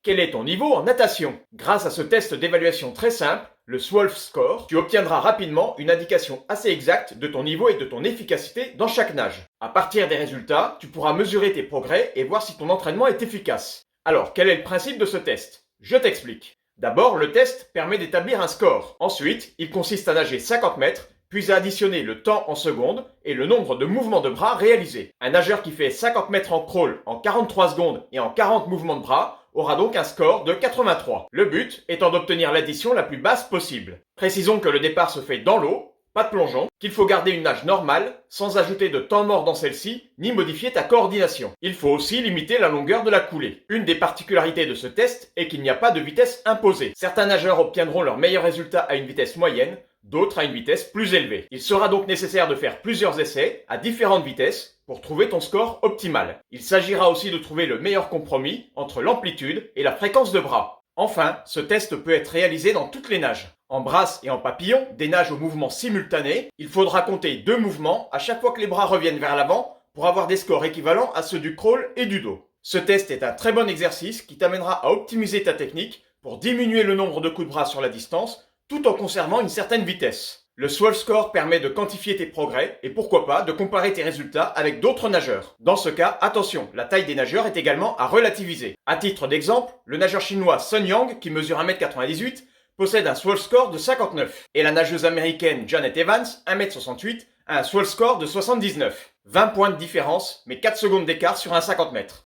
Quel est ton niveau en natation? Grâce à ce test d'évaluation très simple, le Swolf Score, tu obtiendras rapidement une indication assez exacte de ton niveau et de ton efficacité dans chaque nage. À partir des résultats, tu pourras mesurer tes progrès et voir si ton entraînement est efficace. Alors, quel est le principe de ce test? Je t'explique. D'abord, le test permet d'établir un score. Ensuite, il consiste à nager 50 mètres, puis à additionner le temps en secondes et le nombre de mouvements de bras réalisés. Un nageur qui fait 50 mètres en crawl en 43 secondes et en 40 mouvements de bras aura donc un score de 83. Le but étant d'obtenir l'addition la plus basse possible. Précisons que le départ se fait dans l'eau, pas de plongeon, qu'il faut garder une nage normale, sans ajouter de temps mort dans celle-ci, ni modifier ta coordination. Il faut aussi limiter la longueur de la coulée. Une des particularités de ce test est qu'il n'y a pas de vitesse imposée. Certains nageurs obtiendront leurs meilleurs résultats à une vitesse moyenne, d'autres à une vitesse plus élevée. Il sera donc nécessaire de faire plusieurs essais à différentes vitesses pour trouver ton score optimal. Il s'agira aussi de trouver le meilleur compromis entre l'amplitude et la fréquence de bras. Enfin, ce test peut être réalisé dans toutes les nages. En brasse et en papillon, des nages au mouvement simultané, il faudra compter 2 mouvements à chaque fois que les bras reviennent vers l'avant pour avoir des scores équivalents à ceux du crawl et du dos. Ce test est un très bon exercice qui t'amènera à optimiser ta technique pour diminuer le nombre de coups de bras sur la distance tout en conservant une certaine vitesse. Le Swolf Score permet de quantifier tes progrès et pourquoi pas de comparer tes résultats avec d'autres nageurs. Dans ce cas, attention, la taille des nageurs est également à relativiser. À titre d'exemple, le nageur chinois Sun Yang, qui mesure 1m98, possède un Swolf Score de 59. Et la nageuse américaine Janet Evans, 1m68, a un Swolf Score de 79. 20 points de différence, mais 4 secondes d'écart sur un 50 mètres.